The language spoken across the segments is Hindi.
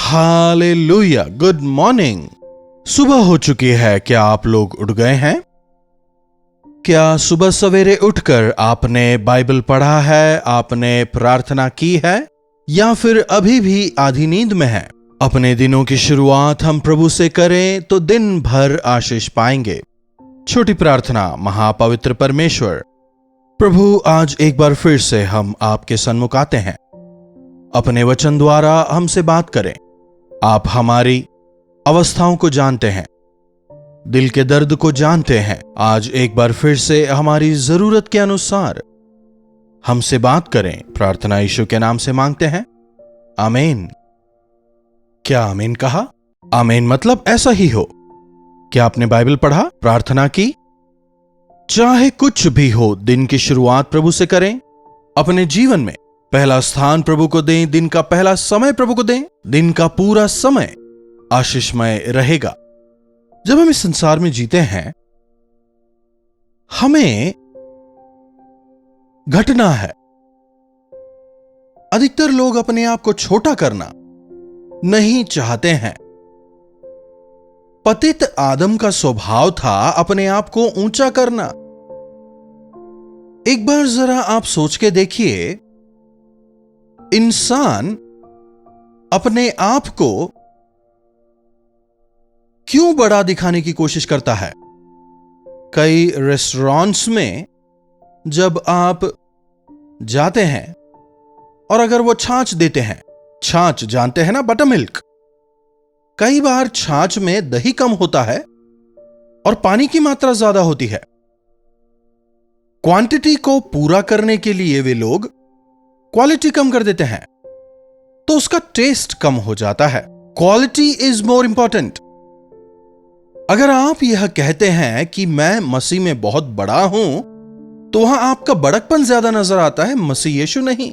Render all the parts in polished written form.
Hallelujah, good morning. सुबह हो चुकी है। क्या आप लोग उठ गए हैं? क्या सुबह सवेरे उठकर आपने बाइबल पढ़ा है, आपने प्रार्थना की है, या फिर अभी भी आधी नींद में है? अपने दिनों की शुरुआत हम प्रभु से करें तो दिन भर आशीष पाएंगे। छोटी प्रार्थना। महापवित्र परमेश्वर प्रभु, आज एक बार फिर से हम आपके सन्मुख आते हैं। अपने वचन द्वारा हमसे बात करें। आप हमारी अवस्थाओं को जानते हैं, दिल के दर्द को जानते हैं। आज एक बार फिर से हमारी जरूरत के अनुसार हमसे बात करें। प्रार्थना यीशु के नाम से मांगते हैं, आमीन। क्या आमीन कहा? आमीन मतलब ऐसा ही हो। क्या आपने बाइबल पढ़ा, प्रार्थना की? चाहे कुछ भी हो, दिन की शुरुआत प्रभु से करें। अपने जीवन में पहला स्थान प्रभु को दें, दिन का पहला समय प्रभु को दें। दिन का पूरा समय आशीषमय रहेगा। जब हम इस संसार में जीते हैं, हमें घटना है। अधिकतर लोग अपने आप को छोटा करना नहीं चाहते हैं। पतित आदम का स्वभाव था अपने आप को ऊंचा करना। एक बार जरा आप सोच के देखिए, इंसान अपने आप को क्यों बड़ा दिखाने की कोशिश करता है? कई रेस्टोरेंट्स में जब आप जाते हैं और अगर वो छाछ देते हैं, छाछ जानते हैं ना, बटर मिल्क, कई बार छाछ में दही कम होता है और पानी की मात्रा ज्यादा होती है। क्वांटिटी को पूरा करने के लिए वे लोग क्वालिटी कम कर देते हैं, तो उसका टेस्ट कम हो जाता है। Quality is more important. अगर आप यह कहते हैं कि मैं मसीह में बहुत बड़ा हूं, तो वहां आपका बड़कपन ज्यादा नजर आता है, मसीह यीशु नहीं।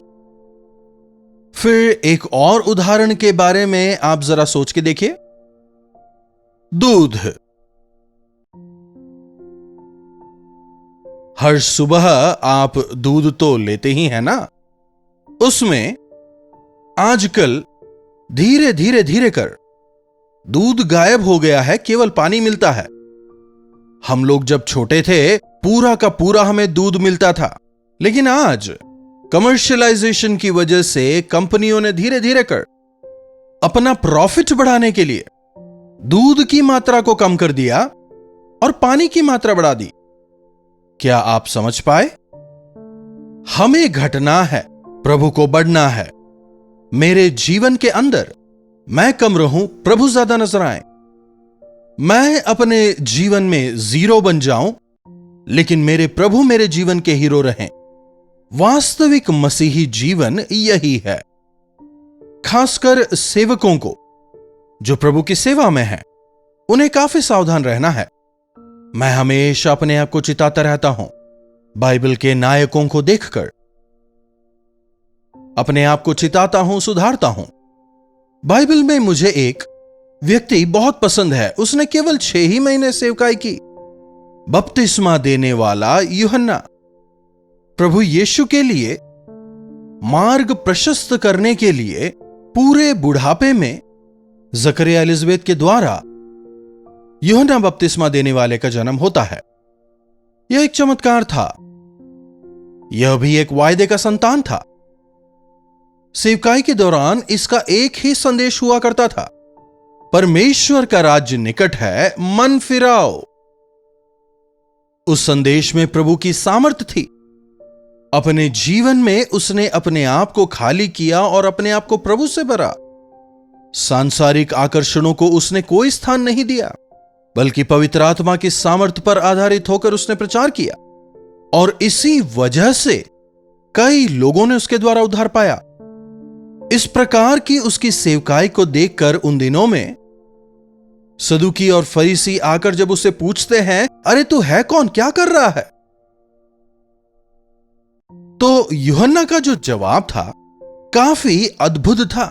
फिर एक और उदाहरण के बारे में आप जरा सोच के देखिए। दूध। हर सुबह आप दूध तो लेते ही हैं ना। उसमें आजकल धीरे धीरे धीरे कर दूध गायब हो गया है, केवल पानी मिलता है। हम लोग जब छोटे थे, पूरा का पूरा हमें दूध मिलता था, लेकिन आज कमर्शियलाइजेशन की वजह से कंपनियों ने धीरे धीरे कर अपना प्रॉफिट बढ़ाने के लिए दूध की मात्रा को कम कर दिया और पानी की मात्रा बढ़ा दी। क्या आप समझ पाए? हमें घटना है, प्रभु को बढ़ना है। मेरे जीवन के अंदर मैं कम रहूं, प्रभु ज्यादा नजर आए। मैं अपने जीवन में जीरो बन जाऊं, लेकिन मेरे प्रभु मेरे जीवन के हीरो रहें। वास्तविक मसीही जीवन यही है। खासकर सेवकों को जो प्रभु की सेवा में हैं, उन्हें काफी सावधान रहना है। मैं हमेशा अपने आप को चिताता रहता हूं, बाइबल के नायकों को देखकर अपने आप को चिताता हूं, सुधारता हूं। बाइबल में मुझे एक व्यक्ति बहुत पसंद है। उसने केवल 6 ही महीने सेवकाई की। बपतिस्मा देने वाला यूहन्ना प्रभु यीशु के लिए मार्ग प्रशस्त करने के लिए पूरे बुढ़ापे में जकरिया एलिजाबेथ के द्वारा यूहन्ना बपतिस्मा देने वाले का जन्म होता है। यह एक चमत्कार था। यह भी एक वायदे का संतान था। सेवकाई के दौरान इसका एक ही संदेश हुआ करता था, परमेश्वर का राज्य निकट है, मन फिराओ। उस संदेश में प्रभु की सामर्थ थी। अपने जीवन में उसने अपने आप को खाली किया और अपने आप को प्रभु से भरा। सांसारिक आकर्षणों को उसने कोई स्थान नहीं दिया, बल्कि पवित्र आत्मा की सामर्थ पर आधारित होकर उसने प्रचार किया, और इसी वजह से कई लोगों ने उसके द्वारा उद्धार पाया। इस प्रकार की उसकी सेवकाई को देखकर उन दिनों में सदुकी और फरीसी आकर जब उससे पूछते हैं, अरे तू है कौन, क्या कर रहा है, तो यूहन्ना का जो जवाब था काफी अद्भुत था।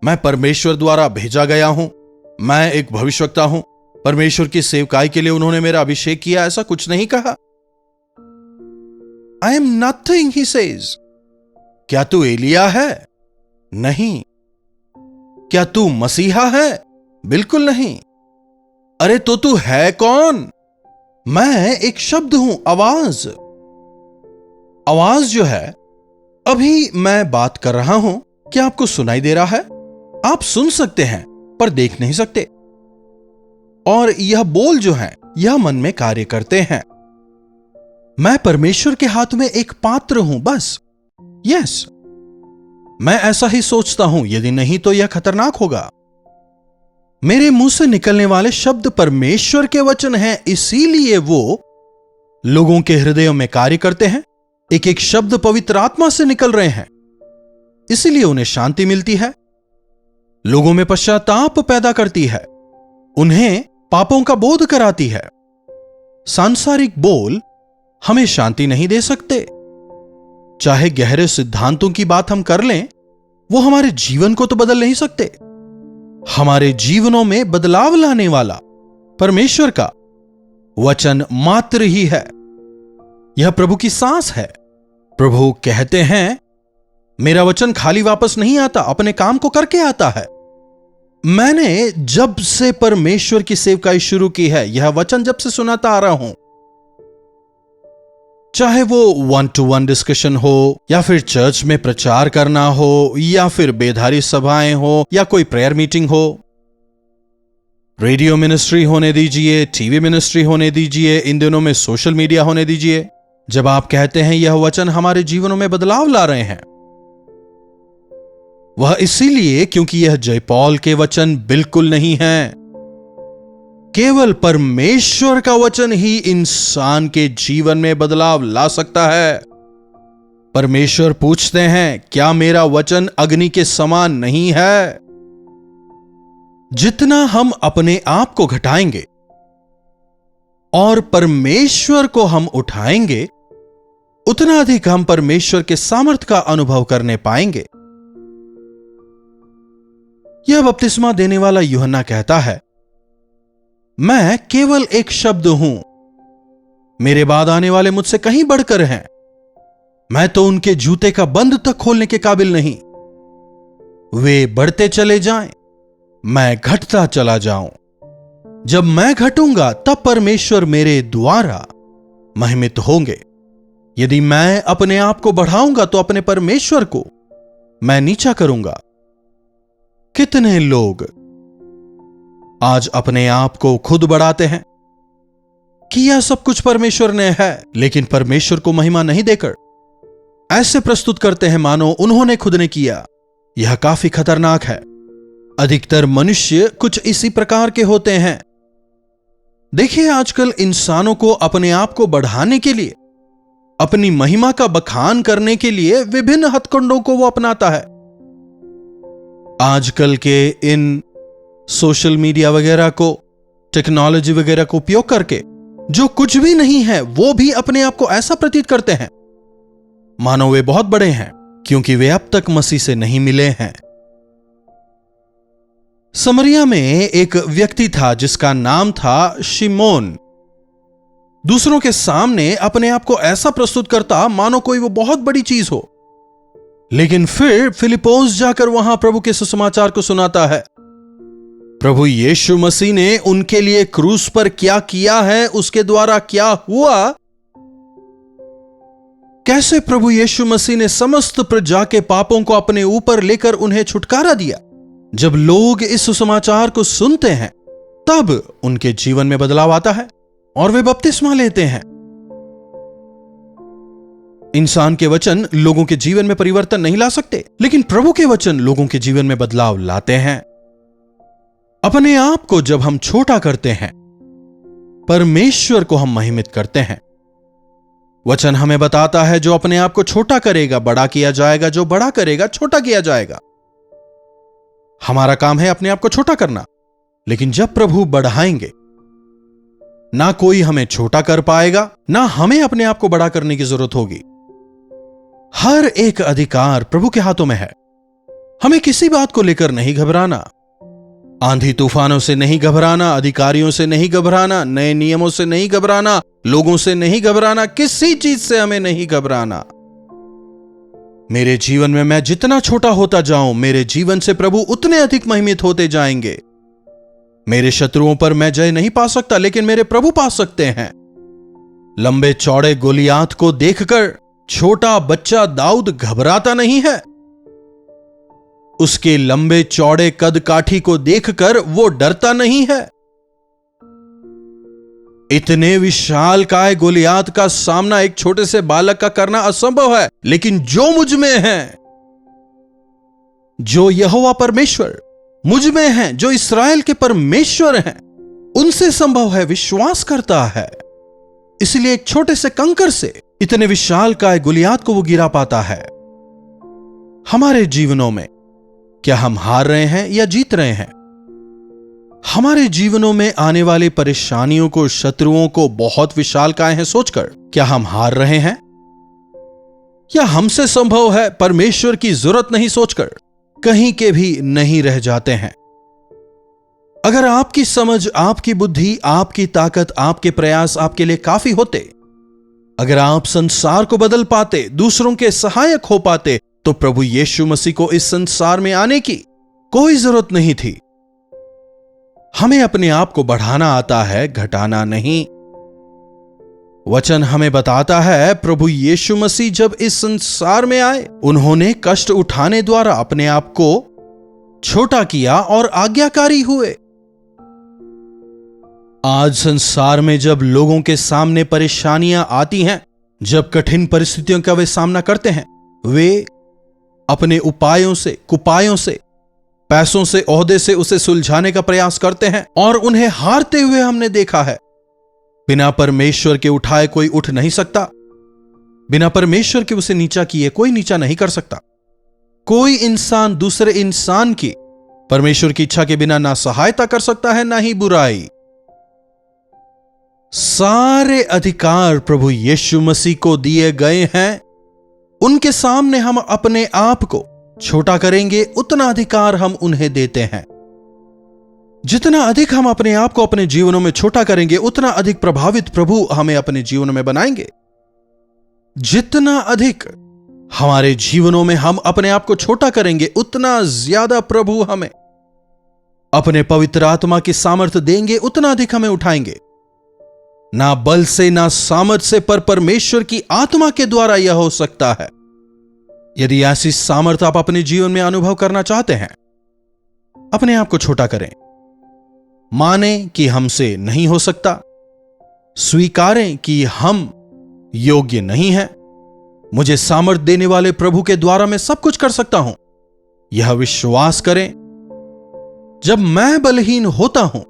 मैं परमेश्वर द्वारा भेजा गया हूं, मैं एक भविष्यवक्ता हूं, परमेश्वर की सेवकाई के लिए उन्होंने मेरा अभिषेक किया, ऐसा कुछ नहीं कहा। I am nothing, he says. क्या तू एलिया है? नहीं। क्या तू मसीहा है? बिल्कुल नहीं। अरे तो तू है कौन? मैं एक शब्द हूं, आवाज। आवाज जो है, अभी मैं बात कर रहा हूं, क्या आपको सुनाई दे रहा है? आप सुन सकते हैं पर देख नहीं सकते। और यह बोल जो है, यह मन में कार्य करते हैं। मैं परमेश्वर के हाथ में एक पात्र हूं, बस। यस, मैं ऐसा ही सोचता हूं, यदि नहीं तो यह खतरनाक होगा। मेरे मुंह से निकलने वाले शब्द परमेश्वर के वचन हैं, इसीलिए वो लोगों के हृदयों में कार्य करते हैं। एक एक शब्द पवित्र आत्मा से निकल रहे हैं, इसीलिए उन्हें शांति मिलती है, लोगों में पश्चाताप पैदा करती है, उन्हें पापों का बोध कराती है। सांसारिक बोल हमें शांति नहीं दे सकते। चाहे गहरे सिद्धांतों की बात हम कर लें, वो हमारे जीवन को तो बदल नहीं सकते। हमारे जीवनों में बदलाव लाने वाला परमेश्वर का वचन मात्र ही है। यह प्रभु की सांस है। प्रभु कहते हैं, मेरा वचन खाली वापस नहीं आता, अपने काम को करके आता है। मैंने जब से परमेश्वर की सेवकाई शुरू की है, यह वचन जब से सुनाता आ रहा हूं, चाहे वो 1-to-1 डिस्कशन हो, या फिर चर्च में प्रचार करना हो, या फिर बेधारी सभाएं हो, या कोई प्रेयर मीटिंग हो, रेडियो मिनिस्ट्री होने दीजिए, टीवी मिनिस्ट्री होने दीजिए, इन दिनों में सोशल मीडिया होने दीजिए। जब आप कहते हैं यह वचन हमारे जीवनों में बदलाव ला रहे हैं, वह इसीलिए क्योंकि यह जयपॉल के वचन बिल्कुल नहीं है। केवल परमेश्वर का वचन ही इंसान के जीवन में बदलाव ला सकता है। परमेश्वर पूछते हैं, क्या मेरा वचन अग्नि के समान नहीं है? जितना हम अपने आप को घटाएंगे और परमेश्वर को हम उठाएंगे, उतना अधिक हम परमेश्वर के सामर्थ्य का अनुभव करने पाएंगे। यह बपतिस्मा देने वाला यूहन्ना कहता है, मैं केवल एक शब्द हूं, मेरे बाद आने वाले मुझसे कहीं बढ़कर हैं, मैं तो उनके जूते का बंद तक खोलने के काबिल नहीं। वे बढ़ते चले जाएं, मैं घटता चला जाऊं। जब मैं घटूंगा तब परमेश्वर मेरे द्वारा महिमित होंगे। यदि मैं अपने आप को बढ़ाऊंगा तो अपने परमेश्वर को मैं नीचा करूंगा। कितने लोग आज अपने आप को खुद बढ़ाते हैं कि यह सब कुछ परमेश्वर ने है, लेकिन परमेश्वर को महिमा नहीं देकर ऐसे प्रस्तुत करते हैं मानो उन्होंने खुद ने किया। यह काफी खतरनाक है। अधिकतर मनुष्य कुछ इसी प्रकार के होते हैं। देखिए, आजकल इंसानों को अपने आप को बढ़ाने के लिए, अपनी महिमा का बखान करने के लिए विभिन्न हथकंडों को वो अपनाता है। आजकल के इन सोशल मीडिया वगैरह को, टेक्नोलॉजी वगैरह को उपयोग करके जो कुछ भी नहीं है वो भी अपने आप को ऐसा प्रतीत करते हैं मानो वे बहुत बड़े हैं, क्योंकि वे अब तक मसीह से नहीं मिले हैं। समरिया में एक व्यक्ति था जिसका नाम था शिमोन। दूसरों के सामने अपने आप को ऐसा प्रस्तुत करता मानो कोई वो बहुत बड़ी चीज हो, लेकिन फिर फिलिप्पोस जाकर वहां प्रभु के सुसमाचार को सुनाता है। प्रभु यीशु मसीह ने उनके लिए क्रूस पर क्या किया है, उसके द्वारा क्या हुआ, कैसे प्रभु यीशु मसीह ने समस्त प्रजा के पापों को अपने ऊपर लेकर उन्हें छुटकारा दिया। जब लोग इस सुसमाचार को सुनते हैं तब उनके जीवन में बदलाव आता है और वे बपतिस्मा लेते हैं। इंसान के वचन लोगों के जीवन में परिवर्तन नहीं ला सकते, लेकिन प्रभु के वचन लोगों के जीवन में बदलाव लाते हैं। अपने आप को जब हम छोटा करते हैं, परमेश्वर को हम महिमित करते हैं। वचन हमें बताता है, जो अपने आप को छोटा करेगा बड़ा किया जाएगा, जो बड़ा करेगा छोटा किया जाएगा। हमारा काम है अपने आप को छोटा करना, लेकिन जब प्रभु बढ़ाएंगे, ना कोई हमें छोटा कर पाएगा, ना हमें अपने आप को बड़ा करने की जरूरत होगी। हर एक अधिकार प्रभु के हाथों में है। हमें किसी बात को लेकर नहीं घबराना। आंधी तूफानों से नहीं घबराना, अधिकारियों से नहीं घबराना, नए नियमों से नहीं घबराना, लोगों से नहीं घबराना, किसी चीज से हमें नहीं घबराना। मेरे जीवन में मैं जितना छोटा होता जाऊं, मेरे जीवन से प्रभु उतने अधिक महिमित होते जाएंगे। मेरे शत्रुओं पर मैं जय नहीं पा सकता, लेकिन मेरे प्रभु पा सकते हैं। लंबे चौड़े गोलियात को देखकर छोटा बच्चा दाऊद घबराता नहीं है। उसके लंबे चौड़े कद काठी को देखकर वो डरता नहीं है। इतने विशालकाय गोलियात का सामना एक छोटे से बालक का करना असंभव है, लेकिन जो मुझ में है, जो यहोवा परमेश्वर मुझ में है, जो इस्राएल के परमेश्वर हैं, उनसे संभव है, विश्वास करता है। इसलिए एक छोटे से कंकर से इतने विशालकाय गोलियात को वो गिरा पाता है। हमारे जीवनों में क्या हम हार रहे हैं या जीत रहे हैं? हमारे जीवनों में आने वाली परेशानियों को, शत्रुओं को बहुत विशालकाय हैं सोचकर क्या हम हार रहे हैं? या हमसे संभव है परमेश्वर की जरूरत नहीं सोचकर कहीं के भी नहीं रह जाते हैं? अगर आपकी समझ, आपकी बुद्धि, आपकी ताकत, आपके प्रयास आपके लिए काफी होते, अगर आप संसार को बदल पाते, दूसरों के सहायक हो पाते, तो प्रभु यीशु मसीह को इस संसार में आने की कोई जरूरत नहीं थी। हमें अपने आप को बढ़ाना आता है, घटाना नहीं। वचन हमें बताता है प्रभु यीशु मसीह जब इस संसार में आए, उन्होंने कष्ट उठाने द्वारा अपने आप को छोटा किया और आज्ञाकारी हुए। आज संसार में जब लोगों के सामने परेशानियां आती हैं, जब कठिन परिस्थितियों का वे सामना करते हैं, वे अपने उपायों से, कुपायों से, पैसों से, ओहदे से उसे सुलझाने का प्रयास करते हैं और उन्हें हारते हुए हमने देखा है। बिना परमेश्वर के उठाए कोई उठ नहीं सकता, बिना परमेश्वर के उसे नीचा किए कोई नीचा नहीं कर सकता। कोई इंसान दूसरे इंसान की परमेश्वर की इच्छा के बिना ना सहायता कर सकता है, ना ही बुराई। सारे अधिकार प्रभु यीशु मसीह को दिए गए हैं। उनके सामने हम अपने आप को छोटा करेंगे, उतना अधिकार हम उन्हें देते हैं। जितना अधिक हम अपने आप को अपने जीवनों में छोटा करेंगे, उतना अधिक प्रभावित प्रभु हमें अपने जीवनों में बनाएंगे। जितना अधिक हमारे जीवनों में हम अपने आप को छोटा करेंगे, उतना ज्यादा प्रभु हमें अपने पवित्र आत्मा की सामर्थ्य देंगे, उतना अधिक हमें उठाएंगे। ना बल से, ना सामर्थ्य से, पर परमेश्वर की आत्मा के द्वारा यह हो सकता है। यदि ऐसी सामर्थ्य आप अपने जीवन में अनुभव करना चाहते हैं, अपने आप को छोटा करें। माने कि हमसे नहीं हो सकता, स्वीकारें कि हम योग्य नहीं हैं। मुझे सामर्थ्य देने वाले प्रभु के द्वारा मैं सब कुछ कर सकता हूं, यह विश्वास करें। जब मैं बलहीन होता हूं,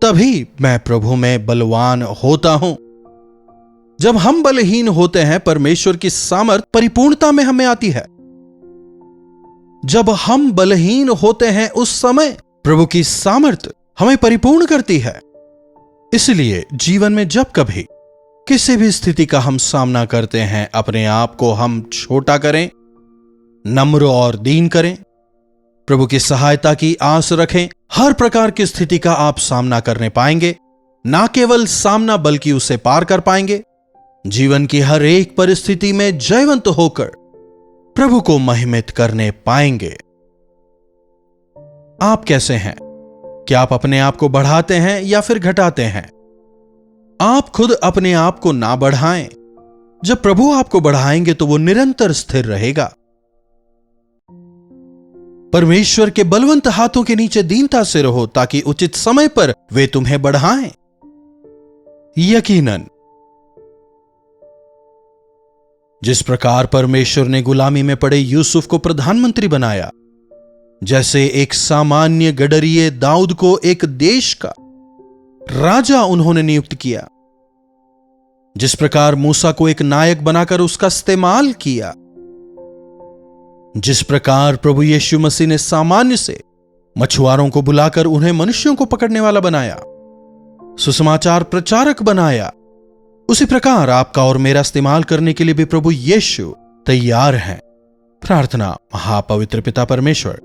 तभी मैं प्रभु में बलवान होता हूं। जब हम बलहीन होते हैं, परमेश्वर की सामर्थ परिपूर्णता में हमें आती है। जब हम बलहीन होते हैं, उस समय प्रभु की सामर्थ हमें परिपूर्ण करती है। इसलिए जीवन में जब कभी किसी भी स्थिति का हम सामना करते हैं, अपने आप को हम छोटा करें, नम्र और दीन करें, प्रभु की सहायता की आस रखें। हर प्रकार की स्थिति का आप सामना करने पाएंगे। ना केवल सामना, बल्कि उसे पार कर पाएंगे। जीवन की हर एक परिस्थिति में जयवंत होकर प्रभु को महिमित करने पाएंगे। आप कैसे हैं? क्या आप अपने आप को बढ़ाते हैं या फिर घटाते हैं? आप खुद अपने आप को ना बढ़ाएं। जब प्रभु आपको बढ़ाएंगे तो वो निरंतर स्थिर रहेगा। परमेश्वर के बलवंत हाथों के नीचे दीनता से रहो, ताकि उचित समय पर वे तुम्हें बढ़ाएं। यकीनन जिस प्रकार परमेश्वर ने गुलामी में पड़े यूसुफ को प्रधानमंत्री बनाया, जैसे एक सामान्य गडरिये दाऊद को एक देश का राजा उन्होंने नियुक्त किया, जिस प्रकार मूसा को एक नायक बनाकर उसका इस्तेमाल किया, जिस प्रकार प्रभु यीशु मसीह ने सामान्य से मछुआरों को बुलाकर उन्हें मनुष्यों को पकड़ने वाला बनाया, सुसमाचार प्रचारक बनाया, उसी प्रकार आपका और मेरा इस्तेमाल करने के लिए भी प्रभु यीशु तैयार हैं। प्रार्थना। महापवित्र पिता परमेश्वर,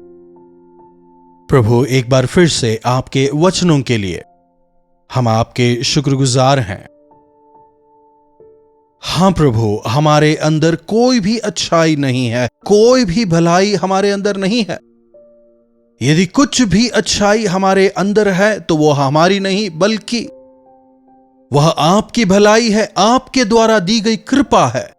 प्रभु एक बार फिर से आपके वचनों के लिए हम आपके शुक्रगुजार हैं। हाँ प्रभु, हमारे अंदर कोई भी अच्छाई नहीं है, कोई भी भलाई हमारे अंदर नहीं है। यदि कुछ भी अच्छाई हमारे अंदर है तो वो हमारी नहीं, बल्कि वह आपकी भलाई है, आपके द्वारा दी गई कृपा है।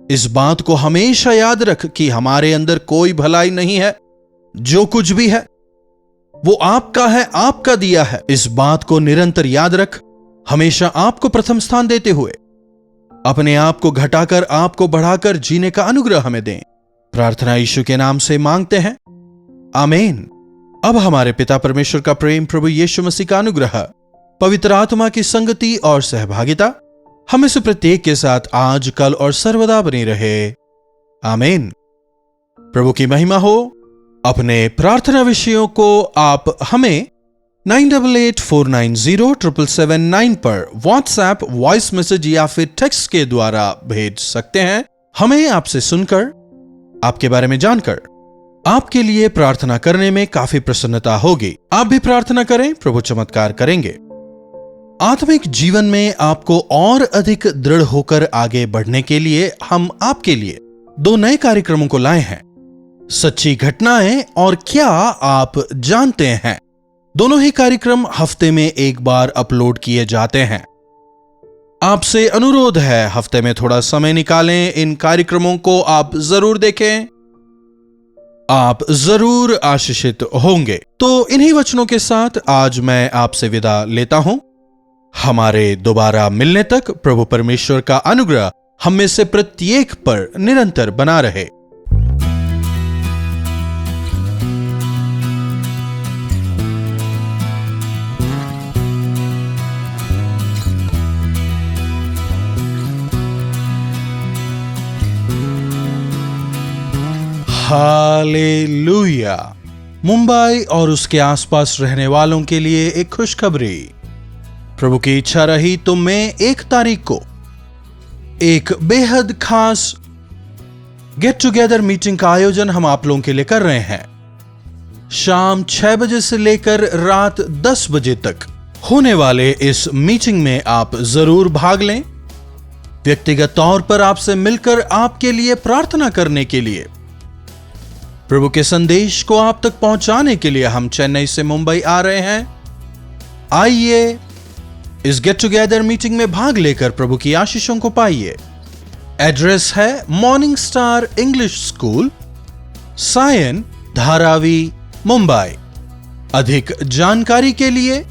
इस बात को हमेशा याद रख कि हमारे अंदर कोई भलाई नहीं है। जो कुछ भी है वो आपका है, आपका दिया है। इस बात को निरंतर याद रख, हमेशा आपको प्रथम स्थान देते हुए अपने आप को घटाकर आपको बढ़ाकर जीने का अनुग्रह हमें दें। प्रार्थना यीशु के नाम से मांगते हैं, आमीन। अब हमारे पिता परमेश्वर का प्रेम, प्रभु यीशु मसीह का अनुग्रह, पवित्र आत्मा की संगति और सहभागिता हमें से प्रत्येक के साथ आज, कल और सर्वदा बनी रहे। आमीन। प्रभु की महिमा हो। अपने प्रार्थना विषयों को आप हमें 9884907779 पर व्हाट्सएप वॉइस मैसेज या फिर टेक्स्ट के द्वारा भेज सकते हैं। हमें आपसे सुनकर, आपके बारे में जानकर आपके लिए प्रार्थना करने में काफी प्रसन्नता होगी। आप भी प्रार्थना करें, प्रभु चमत्कार करेंगे। आत्मिक जीवन में आपको और अधिक दृढ़ होकर आगे बढ़ने के लिए हम आपके लिए 2 नए कार्यक्रमों को लाए हैं, सच्ची घटनाएं और क्या आप जानते हैं। दोनों ही कार्यक्रम हफ्ते में एक बार अपलोड किए जाते हैं। आपसे अनुरोध है, हफ्ते में थोड़ा समय निकालें, इन कार्यक्रमों को आप जरूर देखें, आप जरूर आशीषित होंगे। तो इन्हीं वचनों के साथ आज मैं आपसे विदा लेता हूं। हमारे दोबारा मिलने तक प्रभु परमेश्वर का अनुग्रह हम में से प्रत्येक पर निरंतर बना रहे। हालेलुया। मुंबई और उसके आसपास रहने वालों के लिए एक खुशखबरी। प्रभु की इच्छा रही तो मई 1 तारीख को एक बेहद खास गेट टुगेदर मीटिंग का आयोजन हम आप लोगों के लिए कर रहे हैं। शाम 6 बजे से लेकर रात 10 बजे तक होने वाले इस मीटिंग में आप जरूर भाग लें। व्यक्तिगत तौर पर आपसे मिलकर आपके लिए प्रार्थना करने के लिए, प्रभु के संदेश को आप तक पहुंचाने के लिए हम चेन्नई से मुंबई आ रहे हैं। आइए इस गेट टुगेदर मीटिंग में भाग लेकर प्रभु की आशीषों को पाइए। एड्रेस है morning star English school, Sion, Dharavi, Mumbai. अधिक जानकारी के लिए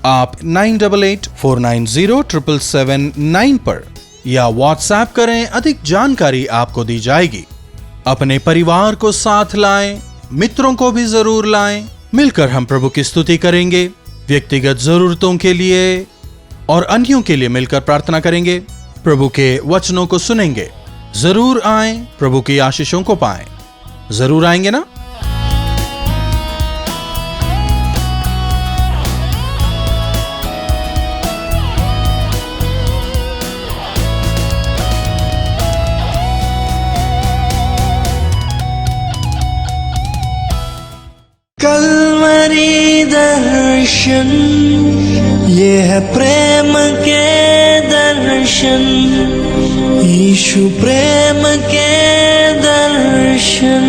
आप 9884907779 पर या व्हाट्सएप करें, अधिक जानकारी आपको दी जाएगी। अपने परिवार को साथ लाएं, मित्रों को भी जरूर लाएं। मिलकर हम प्रभु की स्तुति करेंगे, व्यक्तिगत जरूरतों के लिए और अन्यों के लिए मिलकर प्रार्थना करेंगे, प्रभु के वचनों को सुनेंगे। जरूर आएं, प्रभु की आशीषों को पाएं। जरूर आएंगे ना? कलवरी दर्शन, ये है प्रेम के दर्शन, यीशु प्रेम के दर्शन।